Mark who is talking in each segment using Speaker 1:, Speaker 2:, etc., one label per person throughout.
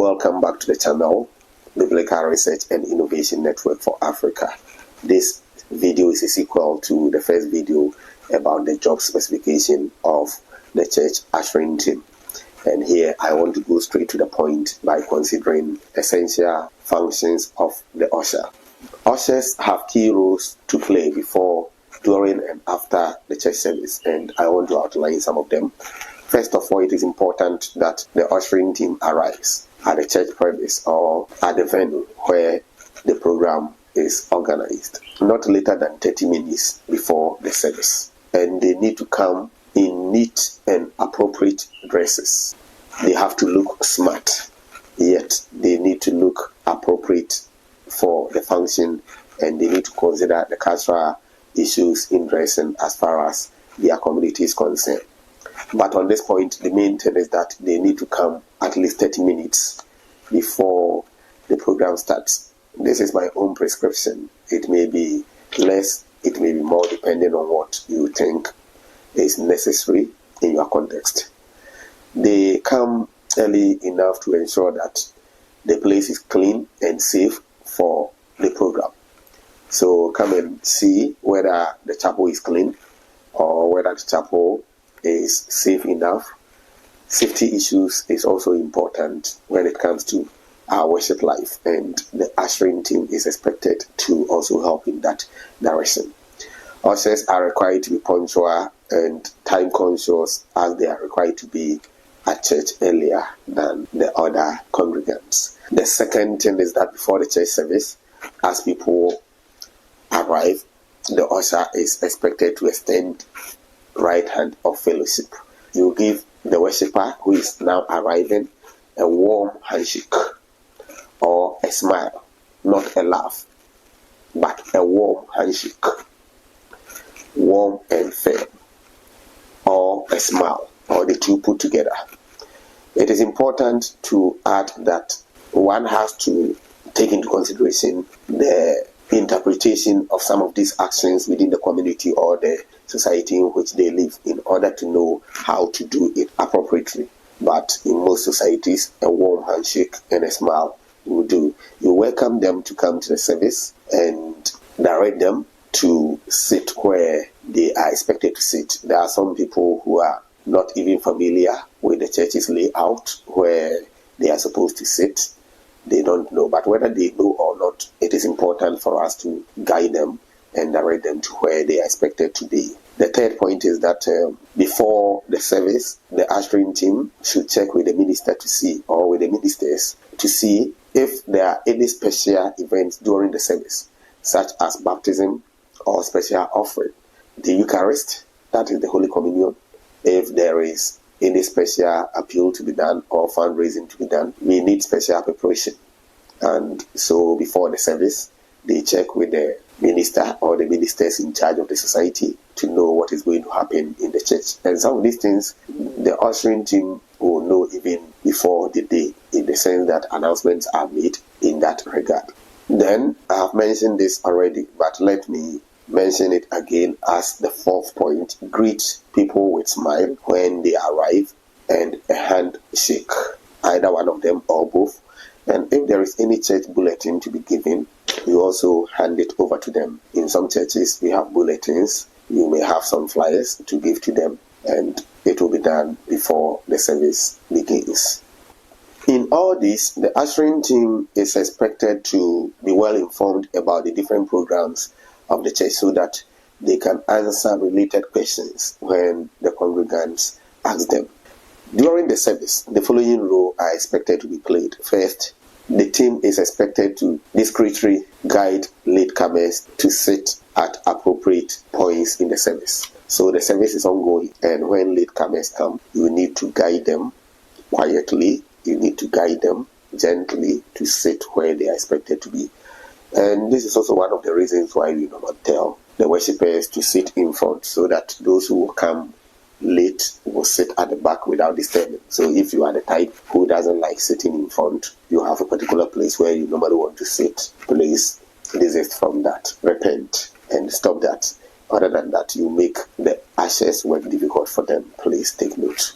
Speaker 1: Welcome back to the channel, Biblical Research and Innovation Network for Africa. This video is a sequel to the first video about the job specification of the church ushering team. And here I want to go straight to the point by considering essential functions of the usher. Ushers have key roles to play before, during, and after the church service, and I want to outline some of them. First of all, it is important that the ushering team arrives at the church premise or at the venue where the program is organized, not later than 30 minutes before the service. And they need to come in neat and appropriate dresses. They have to look smart, yet they need to look appropriate for the function, and they need to consider the cultural issues in dressing as far as their community is concerned. But on this point, the main thing is that they need to come at least 30 minutes before the program starts. This is my own prescription. It may be less, it may be more, depending on what you think is necessary in your context. They come early enough to ensure that the place is clean and safe for the program. So come and see whether the chapel is clean or whether the chapel is safe enough. Safety issues is also important when it comes to our worship life, and the ushering team is expected to also help in that direction. Ushers are required to be punctual and time conscious, as they are required to be at church earlier than the other congregants. The second thing is that before the church service, as people arrive, the usher is expected to extend right hand of fellowship. You give the worshipper who is now arriving a warm handshake or a smile, not a laugh, but a warm handshake, warm and firm, or a smile, or the two put together. It is important to add that one has to take into consideration the interpretation of some of these actions within the community or the society in which they live in order to know how to do it appropriately. But in most societies, a warm handshake and a smile will do. You welcome them to come to the service and direct them to sit where they are expected to sit. There are some people who are not even familiar with the church's layout where they are supposed to sit. They don't know, but whether they know or not, it is important for us to guide them and direct them to where they are expected to be. The third point is that before the service, the ushering team should check with the minister to see, or with the ministers to see if there are any special events during the service, such as baptism or special offering, the Eucharist, that is the Holy Communion. If there is any special appeal to be done or fundraising to be done, we need special preparation. And so before the service, they check with the minister or the ministers in charge of the society to know what is going to happen in the church. And some of these things, the ushering team will know even before the day, in the sense that announcements are made in that regard. Then, I have mentioned this already, but let me mention it again as the fourth point. Greet people with smile when they arrive and a handshake, either one of them or both. And if there is any church bulletin to be given, you also hand it over to them. In some churches, we have bulletins. You may have some flyers to give to them, and it will be done before the service begins. In all this, the ushering team is expected to be well informed about the different programs of the church so that they can answer related questions when the congregants ask them. During the service, the following roles are expected to be played. First, the team is expected to discreetly guide latecomers to sit at appropriate points in the service. So the service is ongoing, and when latecomers come, you need to guide them quietly. You need to guide them gently to sit where they are expected to be. And this is also one of the reasons why we do not tell the worshippers to sit in front, so that those who will come late will sit at the back without disturbing. So if you are the type who doesn't like sitting in front, you have a particular place where you normally want to sit. Please desist from that. Repent and stop that. Other than that, you make the ushers work difficult for them. Please take note.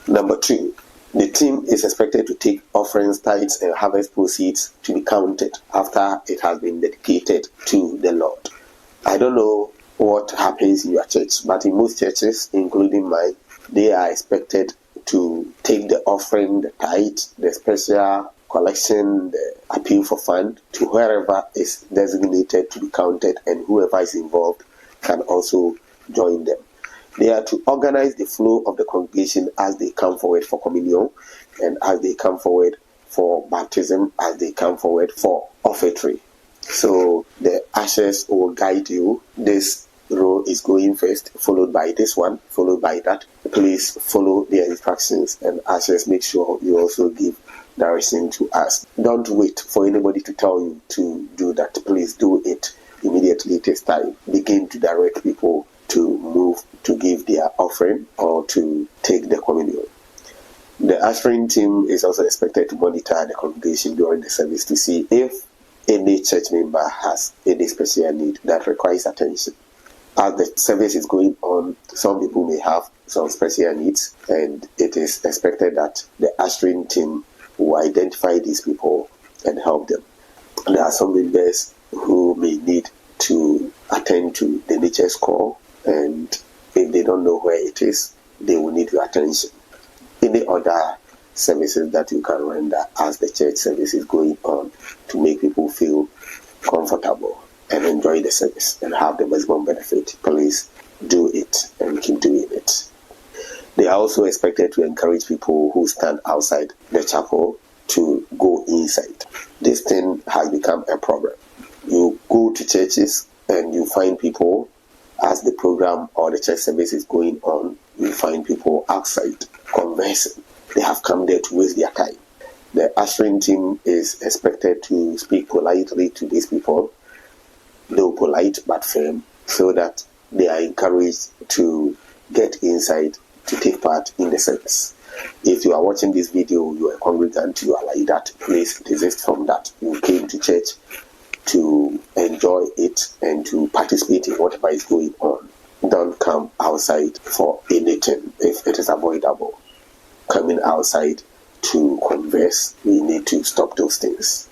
Speaker 1: Number 2, The team is expected to take offerings, tithes, and harvest proceeds to be counted after it has been dedicated to the Lord. I don't know what happens in your church, but in most churches, including mine, they are expected to take the offering, the tithe, the special collection, the appeal for fund to wherever is designated to be counted, and whoever is involved can also join them. They are to organize the flow of the congregation as they come forward for communion, and as they come forward for baptism, as they come forward for offertory. So the ushers will guide you. This row is going first, followed by this one, followed by that. Please follow their instructions, and ushers, make sure you also give direction to us. Don't wait for anybody to tell you to do that. Please do it immediately. It takes time. Begin to direct people to move to give their offering or to take the communion. The ushering team is also expected to monitor the congregation during the service to see if any church member has any special need that requires attention. As the service is going on, some people may have some special needs, and it is expected that the ushering team will identify these people and help them. There are some members who may need to attend to the nature's call, and if they don't know where it is, they will need your attention. Any other services that you can render as the church service is going on to make people feel comfortable and enjoy the service and have the maximum benefit, please do it and keep doing it. They are also expected to encourage people who stand outside the chapel to go inside. This thing has become a problem. You go to churches and you find people, as the program or the church service is going on, you find people outside conversing. They have come there to waste their time. The ushering team is expected to speak politely to these people, though polite but firm, so that they are encouraged to get inside to take part in the service. If you are watching this video, you are a congregant, you are like that, please desist from that. You came to church to enjoy it and to participate in whatever is going on. Don't come outside for anything if it is avoidable. Coming outside to converse, we need to stop those things.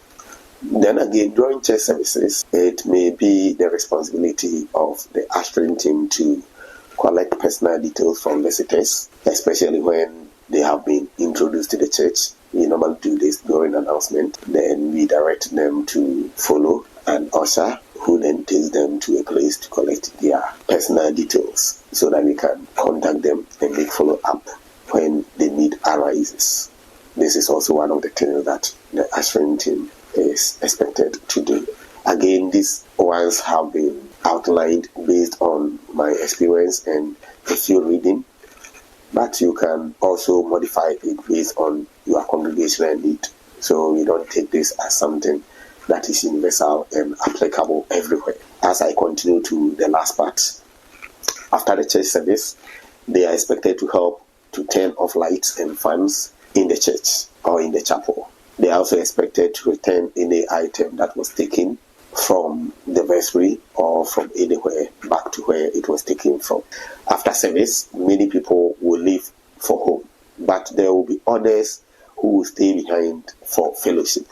Speaker 1: Then again, during church services, it may be the responsibility of the ushering team to collect personal details from visitors, especially when they have been introduced to the church. We normally do this during announcement. Then we direct them to follow an usher, who then takes them to a place to collect their personal details so that we can contact them and make follow-up when the need arises. This is also one of the things that the ushering team is expected to do. Again, these ones have been outlined based on my experience and a few reading, but you can also modify it based on your congregational need. So we don't take this as something that is universal and applicable everywhere. As I continue to the last part, after the church service, they are expected to help to turn off lights and fans in the church or in the chapel. They are also expected to return any item that was taken from the vestry or from anywhere back to where it was taken from. After service, many people will leave for home, but there will be others who will stay behind for fellowship.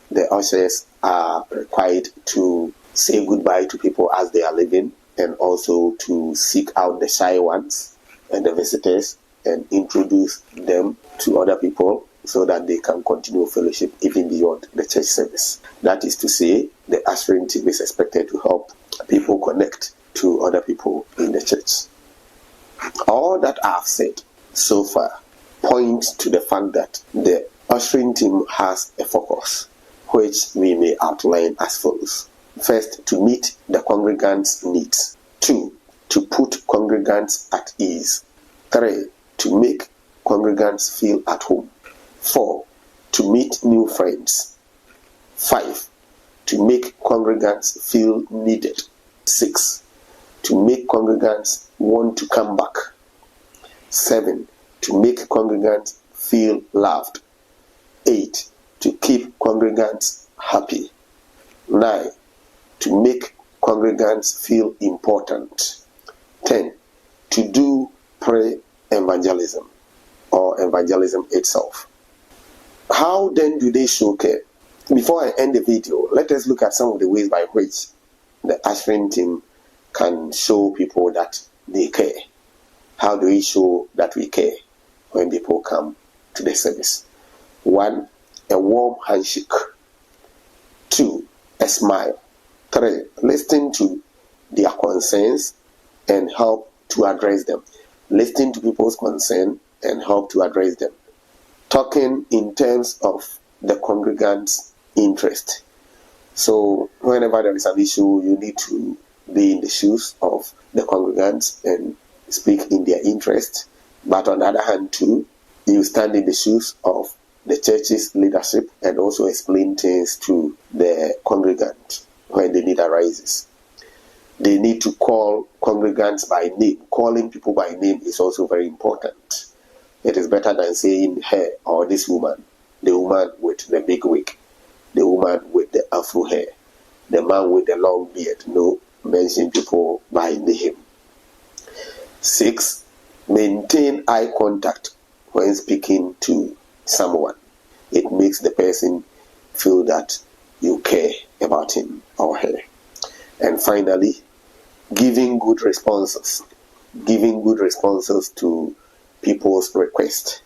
Speaker 1: The ushers are required to say goodbye to people as they are leaving, and also to seek out the shy ones and the visitors and introduce them to other people so that they can continue fellowship even beyond the church service. That is to say, the ushering team is expected to help people connect to other people in the church. All that I have said so far points to the fact that the ushering team has a focus, which we may outline as follows. First, to meet the congregants' needs. 2, to put congregants at ease. 3, to make congregants feel at home. 4, to meet new friends. 5, to make congregants feel needed. 6, to make congregants want to come back. 7, to make congregants feel loved. 8, to keep congregants happy. 9, to make congregants feel important. 10, to do pre-evangelism or evangelism itself. How then do they show care? Before I end the video, let us look at some of the ways by which the ushering team can show people that they care. How do we show that we care when people come to the service? 1, a warm handshake. 2, a smile. 3, listen to their concerns and help to address them. Listen to people's concern and help to address them. Talking in terms of the congregants' interest. So whenever there is an issue, you need to be in the shoes of the congregants and speak in their interest. But on the other hand too, you stand in the shoes of the church's leadership and also explain things to the congregant when the need arises. They need to call congregants by name. Calling people by name is also very important. It is better than saying her or this woman, the woman with the big wig, the woman with the afro hair, the man with the long beard. No, mention people by name. 6, maintain eye contact when speaking to someone. It makes the person feel that you care about him or her. And finally, giving good responses. Giving good responses to people's requests.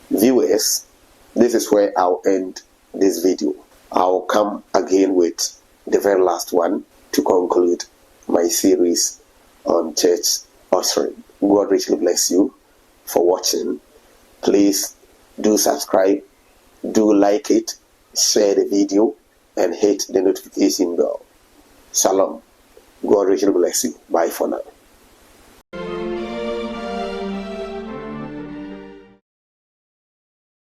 Speaker 1: Viewers, this is where I'll end this video. I'll come again with the very last one to conclude my series on church ushering. God richly bless you for watching. Please do subscribe, do like it, share the video, and hit the notification bell. Shalom. God richly bless you. Bye for now.